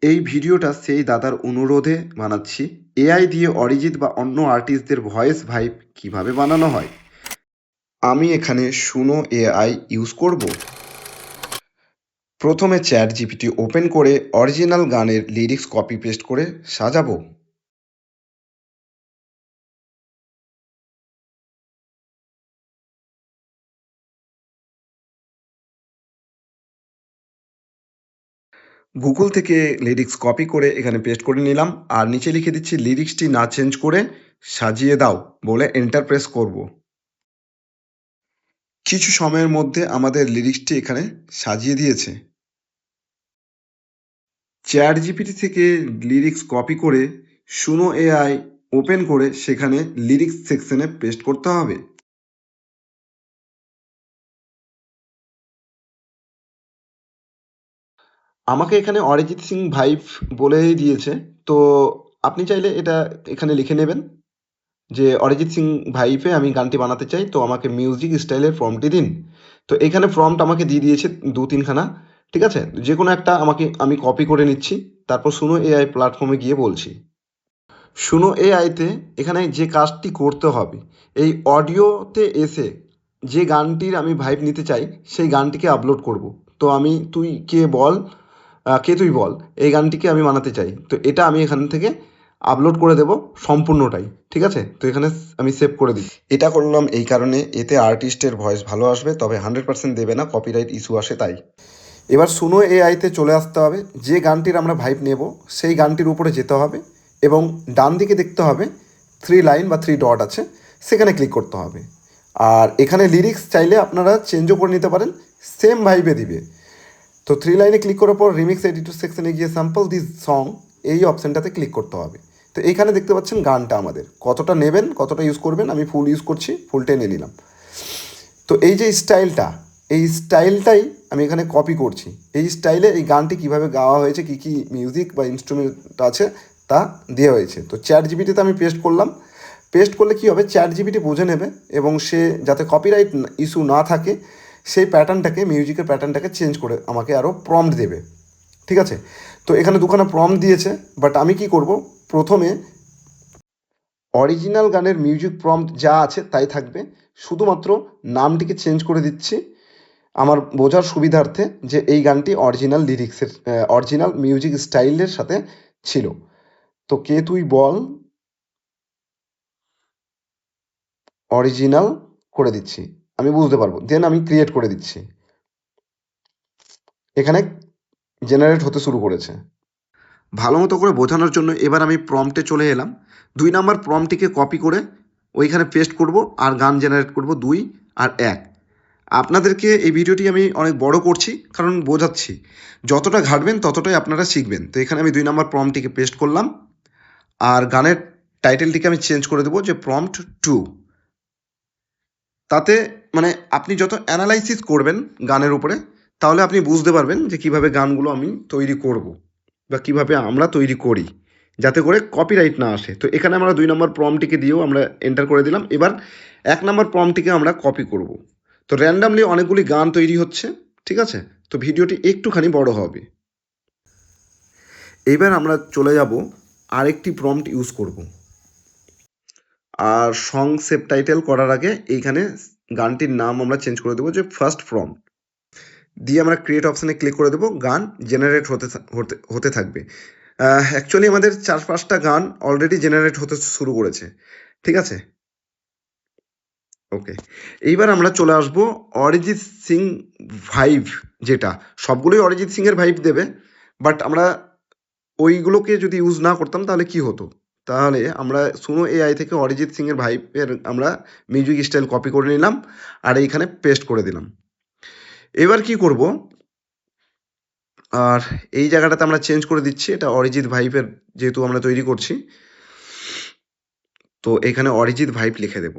এই ভিডিওটা সেই দাদার অনুরোধে বানাচ্ছি। এআই দিয়ে অরিজিৎ বা অন্য আর্টিস্টদের ভয়েস ভাইব কিভাবে বানানো হয়। আমি এখানে সুনো এআই ইউজ করব। প্রথমে চ্যাট জিপিটি ওপেন করে অরিজিনাল গানের লিরিক্স কপি পেস্ট করে সাজাবো। গুগল থেকে লিরিক্স কপি করে এখানে পেস্ট করে নিলাম, আর নিচে লিখে দিচ্ছি লিরিক্সটি না চেঞ্জ করে সাজিয়ে দাও বলে এন্টার প্রেস করব। কিছু সময়ের মধ্যে আমাদের লিরিক্সটি এখানে সাজিয়ে দিয়েছে। চ্যাট জিপিটি থেকে লিরিক্স কপি করে সুনো এআই ওপেন করে সেখানে লিরিক্স সেকশনে পেস্ট করতে হবে। আমাকে এখানে অরিজিৎ সিং ভাইভ বলেই দিয়েছে, তো আপনি চাইলে এটা এখানে লিখে নেবেন যে অরিজিৎ সিং ভাইভে আমি গানটি বানাতে চাই, তো আমাকে মিউজিক স্টাইলের ফর্মটি দিন। তো এখানে ফর্মটা আমাকে দিয়ে দিয়েছে দু তিনখানা। ঠিক আছে, যে কোনো একটা আমি কপি করে নিচ্ছি, তারপর সুনো এআই প্ল্যাটফর্মে গিয়ে বলছি। সুনো এআইতে এখানে যে কাজটি করতে হবে, এই অডিওতে এসে যে গানটির আমি ভাইব নিতে চাই সেই গানটিকে আপলোড করব। তো আমি তুই কে বল, কে তুই বল, এই গানটিকে আমি বানাতে চাই, তো এটা আমি এখান থেকে আপলোড করে দেব সম্পূর্ণটাই। ঠিক আছে, তো এখানে আমি সেভ করে দিই। এটা করলাম এই কারণে, এতে আর্টিস্টের ভয়েস ভালো আসবে, তবে 100% দেবে না, কপিরাইট ইস্যু আসে তাই। এবার সুনো এআইতে চলে আসতে হবে, যে গানটির আমরা ভাইব নেব সেই গানটির উপরে যেতে হবে এবং ডান দিকে দেখতে হবে থ্রি লাইন বা থ্রি ডট আছে, সেখানে ক্লিক করতে হবে। আর এখানে লিরিক্স চাইলে আপনারা চেঞ্জও করে নিতে পারেন, সেম ভাইবে দিবে। তো থ্রি লাইনে ক্লিক করার পর রিমিক্স এডিটর সেকশনে গিয়ে স্যাম্পল দিস সং, এই অপশানটাতে ক্লিক করতে হবে। তো এইখানে দেখতে পাচ্ছেন গানটা আমাদের কতটা নেবেন, কতটা ইউজ করবেন, আমি ফুল ইউজ করছি, ফুলটাই নিয়ে নিলাম। তো এই যে স্টাইলটা, এই স্টাইলটাই আমি এখানে কপি করছি। এই স্টাইলে এই গানটি কীভাবে গাওয়া হয়েছে, কী কী মিউজিক বা ইনস্ট্রুমেন্ট আছে তা দেওয়া হয়েছে। তো চ্যাট জিপিটিতে আমি পেস্ট করলাম। পেস্ট করলে কী হবে, চ্যাট জিপিটি বুঝে নেবে এবং সে যাতে কপিরাইট ইস্যু না থাকে সেই প্যাটার্নটাকে, মিউজিকের প্যাটার্নটাকে চেঞ্জ করে আমাকে আরও প্রম্পট দেবে। ঠিক আছে, তো এখানে দুখানা প্রম্পট দিয়েছে, বাট আমি কি করব, প্রথমে অরিজিনাল গানের মিউজিক প্রম্পট যা আছে তাই থাকবে, শুধুমাত্র নামটিকে চেঞ্জ করে দিচ্ছি আমার বোঝার সুবিধার্থে, যে এই গানটি অরিজিনাল লিরিক্সের, অরিজিনাল মিউজিক স্টাইলের সাথে ছিল। তো কে তুই বল অরিজিনাল করে দিচ্ছি, আমি বুঝতে পারবো, দেন আমি ক্রিয়েট করে দিচ্ছি। এখানে জেনারেট হতে শুরু করেছে। ভালো মতো করে বোঝানোর জন্য এবার আমি প্রম্পটে চলে এলাম। 2 নাম্বার প্রম্পটটিকে কপি করে ওইখানে পেস্ট করব আর গান জেনারেট করব 2 আর 1। আপনাদেরকে এই ভিডিওটি আমি অনেক বড় করছি কারণ বোঝাচ্ছি, যতটা ঘাটবেন ততটাই আপনারা শিখবেন। তো এখানে আমি 2 নাম্বার প্রম্পটটিকে পেস্ট করলাম, আর গানের টাইটেলটিকে আমি চেঞ্জ করে দেবো যে প্রম্পট 2। তাতে মানে আপনি যত অ্যানালাইসিস করবেন গানের উপরে, তাহলে আপনি বুঝতে পারবেন যে কীভাবে গানগুলো আমি তৈরি করব বা কীভাবে আমরা তৈরি করি, যাতে করে কপিরাইট না আসে। তো এখানে আমরা 2 নম্বর প্রম্পটটিকে দিয়েও আমরা এন্টার করে দিলাম। এবার 1 নম্বর প্রম্পটটিকে আমরা কপি করব। তো র্যান্ডামলি অনেকগুলি গান তৈরি হচ্ছে। ঠিক আছে, তো ভিডিওটি একটুখানি বড় হবে। এইবার আমরা চলে যাব আরেকটি প্রম্পট ইউজ করব। আর সং সেভ টাইটেল করার আগে এইখানে গানটির নাম আমরা চেঞ্জ করে দেবো যে ফার্স্ট প্রম্পট দিয়ে আমরা ক্রিয়েট অপশানে ক্লিক করে দেবো, গান জেনারেট হতে থাকবে। অ্যাকচুয়ালি আমাদের 4-5টা গান অলরেডি জেনারেট হতে শুরু করেছে। ঠিক আছে, ওকে। এইবার আমরা চলে আসবো অরিজিৎ সিং ভাইভ, যেটা সবগুলোই অরিজিৎ সিংয়ের ভাইভ দেবে, বাট আমরা ওইগুলোকে যদি ইউজ না করতাম তাহলে কি হতো, তাহলে আমরা সুনো এআই থেকে অরিজিৎ সিংয়ের ভাইভের আমরা মিউজিক স্টাইল কপি করে নিলাম আর এইখানে পেস্ট করে দিলাম। এবার কি করব, আর এই জায়গাটাতে আমরা চেঞ্জ করে দিচ্ছি, এটা অরিজিৎ ভাইভের যেহেতু আমরা তৈরি করছি, তো এখানে অরিজিৎ ভাইভ লিখে দেব।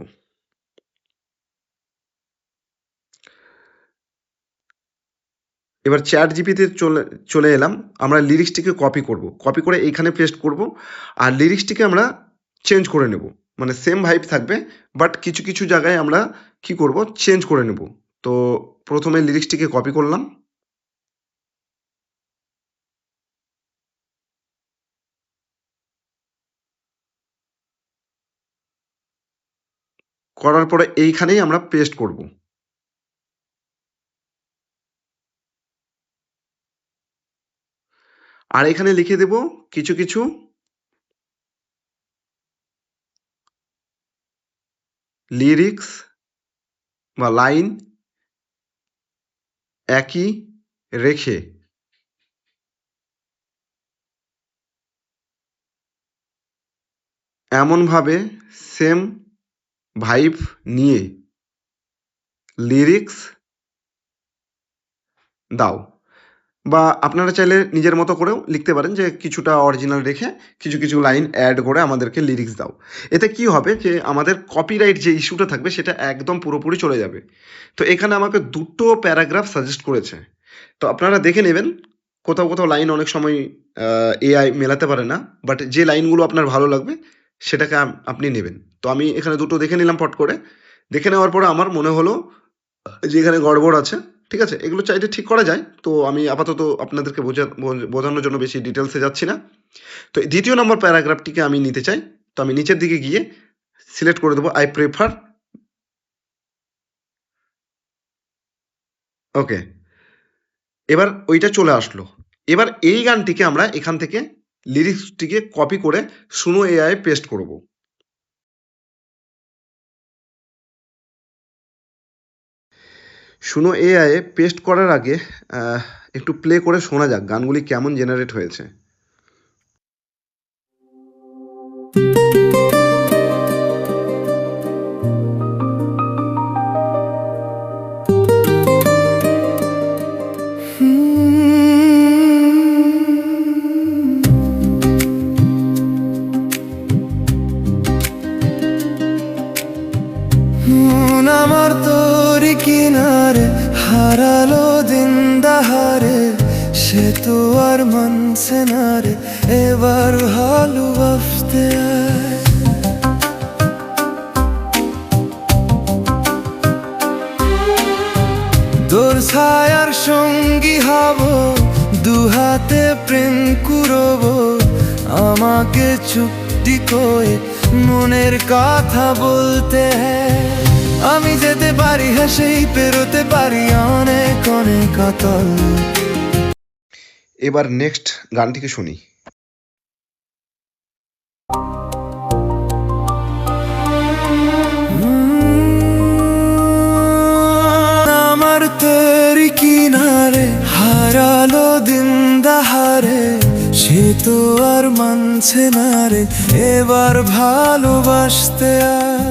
এবার চ্যাট জিপিতে চলে এলাম, আমরা লিরিক্সটিকে কপি করব, কপি করে এইখানে পেস্ট করব আর লিরিক্সটিকে আমরা চেঞ্জ করে নেব। মানে সেম ভাইব থাকবে, বাট কিছু কিছু জায়গায় আমরা কি করব, চেঞ্জ করে নেব। তো প্রথমে লিরিক্সটিকে কপি করলাম, করার পরে এইখানেই আমরা পেস্ট করব। আর এখানে লিখে দেব কিছু কিছু লিরিক্স বা লাইন একই রেখে এমনভাবে সেম ভাইব নিয়ে লিরিক্স দাও। বা আপনারা চাইলে নিজের মতো করেও লিখতে পারেন যে কিছুটা অরিজিনাল রেখে কিছু কিছু লাইন অ্যাড করে আমাদেরকে লিরিক্স দাও। এতে কি হবে যে আমাদের কপিরাইট যে ইস্যুটা থাকবে সেটা একদম পুরোপুরি চলে যাবে। তো এখানে আমাকে দুটো প্যারাগ্রাফ সাজেস্ট করেছে, তো আপনারা দেখে নেবেন। কোথাও কোথাও লাইন অনেক সময় এআই মেলাতে পারে না, বাট যে লাইনগুলো আপনার ভালো লাগবে সেটাকে আপনি নেবেন। তো আমি এখানে দুটো দেখে নিলাম পট করে। দেখে নেওয়ার পরে আমার মনে হলো যে এখানে গড়বড় আছে। ঠিক আছে, এগুলো চাইলে ঠিক করা যায়। তো আমি আপাতত আপনাদেরকে বোঝানোর জন্য বেশি ডিটেলসে যাচ্ছি না। তো দ্বিতীয় নম্বর প্যারাগ্রাফটিকে আমি নিতে চাই। তো আমি নিচের দিকে গিয়ে সিলেক্ট করে দেবো আই প্রেফার। ওকে, এবার ওইটা চলে আসলো। এবার এই গানটিকে আমরা এখান থেকে লিরিক্সটিকে কপি করে সুনো এআই পেস্ট করব। সুনো এআই পেস্ট করার আগে একটু প্লে করে শোনা যাক গানগুলি কেমন জেনারেট হয়েছে। আমার তোরি কিনারে হারালো দিন দাহারে, সে তো আর মানছে না রে এবার ভালোবাসতে আয়। তোর ছায়ার সঙ্গী হব, দুহাতে প্রেম কুরব, আমাকে চুক্তি করে মনের কথা বলতে হয়। আমি যেতে পারি হেসেই পেরোতে পারি অনেক অনেক অতল। এবার নেক্সট গানটিকে শুনি। আমার তোরি কিনারে হারালো দিন দাহারে, সে তো আর মানছে না রে এবার ভালোবাসতে আয়।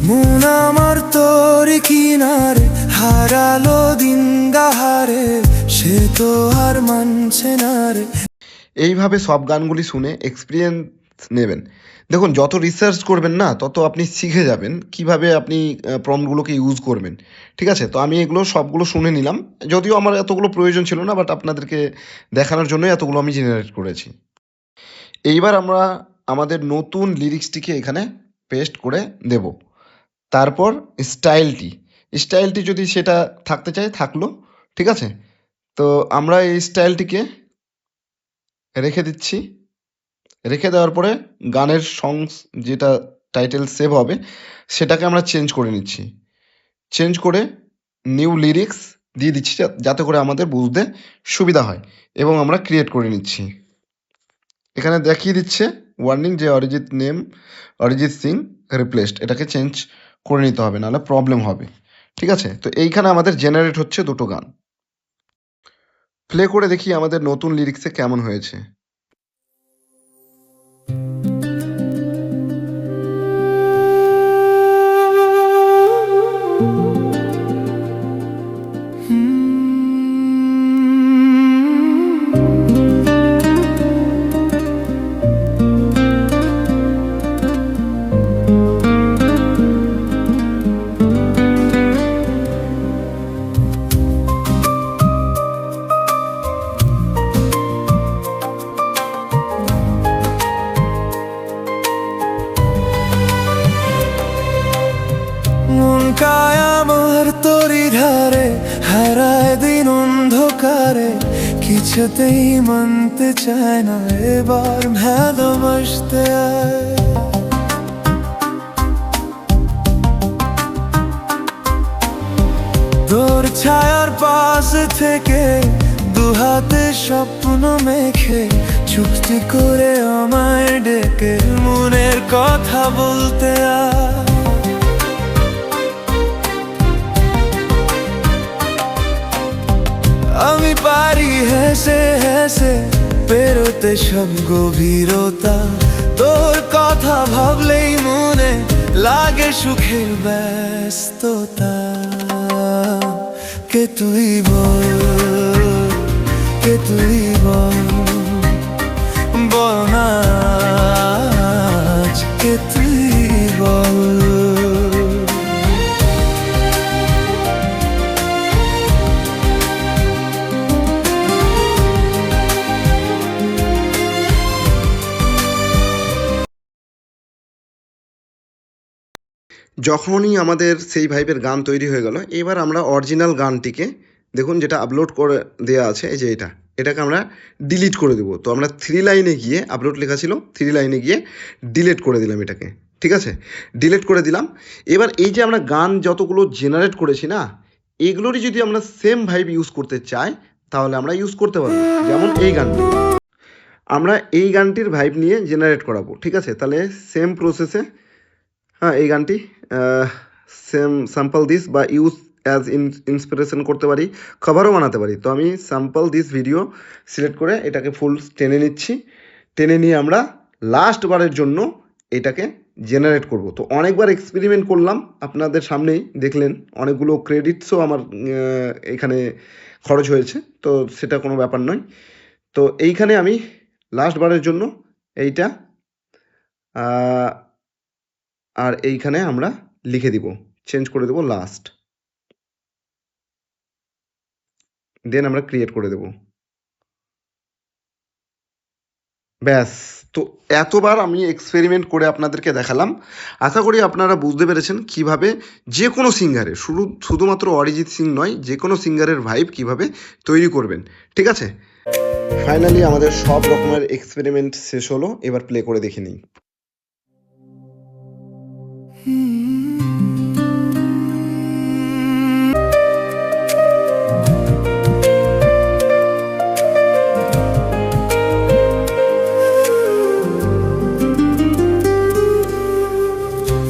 মন আমার তোরি কিনারে হারালো দিন দাহারে, সে তো আর মানছে না রে। এইভাবে সব গানগুলি শুনে এক্সপিরিয়েন্স নেবেন। দেখুন, যত রিসার্চ করবেন না তত আপনি শিখে যাবেন কিভাবে আপনি প্রম্পটগুলোকে ইউজ করবেন। ঠিক আছে, তো আমি এগুলো সবগুলো শুনে নিলাম। যদিও আমার এতগুলো প্রয়োজন ছিল না, বাট আপনাদেরকে দেখানোর জন্যই এতগুলো আমি জেনারেট করেছি। এইবার আমরা আমাদের নতুন লিরিক্সটিকে এখানে পেস্ট করে দেব। তারপর স্টাইলটি যদি সেটা থাকতে চায় থাকলো। ঠিক আছে, তো আমরা এই স্টাইলটিকে রেখে দিচ্ছি। রেখে দেওয়ার পরে গানের সংস যেটা টাইটেল সেভ হবে সেটাকে আমরা চেঞ্জ করে নিচ্ছি। চেঞ্জ করে নিউ লিরিক্স দিয়ে দিচ্ছি যাতে করে আমাদের বুঝতে সুবিধা হয়, এবং আমরা ক্রিয়েট করে নিচ্ছি। এখানে দেখিয়ে দিচ্ছে ওয়ার্নিং যে অরিজিৎ সিং রিপ্লেসড, এটাকে চেঞ্জ করে নিতে হবে, নাহলে প্রবলেম হবে। ঠিক আছে, তো এইখানে আমাদের জেনারেট হচ্ছে দুটো গান। প্লে করে দেখি আমাদের নতুন লিরিক্সে কেমন হয়েছে। নৌকায় আমার তরি ধারে হারায় দিন অন্ধকারে, কিছুতেই মানতে চায় না এবার ভালোবাসতে আয়। তোর ছায়ার পাশে থেকে দুহাতে স্বপ্ন মেখে, চুক্তি করে আমায় ডেকে মনের কথা বলতে আয়। আমি পারি হেসে হেসে পেরোতে সব গভীরতা, তোর কথা ভাবলেই মনে লাগে সুখের ব্যস্ততা। কে তুই বল, কে তুই বল, বল না আজ, কে তুই বল। যখনই আমাদের সেই ভাইবের গান তৈরি হয়ে গেল, এবার আমরা অরিজিনাল গানটিকে দেখুন যেটা আপলোড করে দেওয়া আছে, এই যে এটাকে আমরা ডিলিট করে দেবো। তো আমরা 3 লাইনে গিয়ে, আপলোড লেখা ছিল 3 লাইনে গিয়ে ডিলিট করে দিলাম এটাকে, ঠিক আছে, ডিলিট করে দিলাম। এবার এই যে আমরা গান যতগুলো জেনারেট করেছি না, এগুলোরই যদি আমরা সেম ভাইব ইউজ করতে চাই তাহলে আমরা ইউজ করতে পারবো। যেমন এই গানটি, আমরা এই গানটির ভাইব নিয়ে জেনারেট করাবো, ঠিক আছে। তাহলে সেম প্রসেসে, হ্যাঁ, এই গানটি সেম স্যাম্পল দিস বা ইউজ অ্যাজ ইন্সপিরেশন করতে পারি, কভারও বানাতে পারি। তো আমি স্যাম্পল দিস ভিডিও সিলেক্ট করে এটাকে ফুল টেনে নিচ্ছি। টেনে নিয়ে আমরা লাস্ট বারের জন্য এটাকে জেনারেট করব। তো অনেকবার এক্সপেরিমেন্ট করলাম, আপনাদের সামনেই দেখলেন, অনেকগুলো ক্রেডিটসও আমার এখানে খরচ হয়েছে, তো সেটা কোনো ব্যাপার নয়। তো এইখানে আমি লাস্ট বারের জন্য এইটা আর এইখানে আমরা লিখে দিব, চেঞ্জ করে দেব লাস্ট, দেন আমরা ক্রিয়েট করে দেব, ব্যাস। তো এতবার আমি এক্সপেরিমেন্ট করে আপনাদেরকে দেখালাম। আশা করি আপনারা বুঝতে পেরেছেন কিভাবে যে কোনো সিঙ্গারের, শুধুমাত্র অরিজিৎ সিং নয়, যে কোনো সিঙ্গারের ভাইব কিভাবে তৈরি করবেন, ঠিক আছে। ফাইনালি আমাদের সব রকমের এক্সপেরিমেন্ট শেষ হলো, এবার প্লে করে দেখে নিই।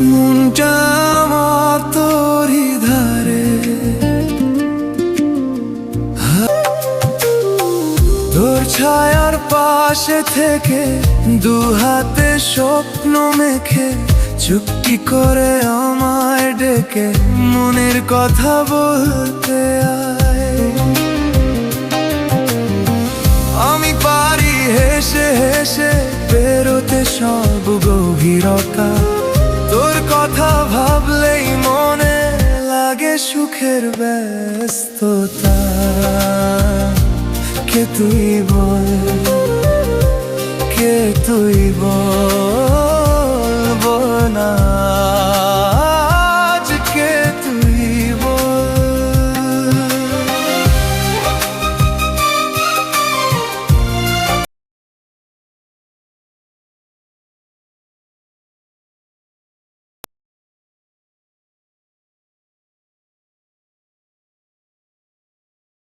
মনটা আমার তোরই ধারে, তোর ছায়ার পাশে থেকে দুহাতে স্বপ্ন মেখে, চুক্তি করে আমায় ডেকে মনের কথা বলতে আয়। আমি পারি হেসে হেসে পেরোতে সব গভীরতা, তোর কথা ভাবলেই মনে লাগে সুখের ব্যস্ততা। কে তুই বল, কে তুই বল।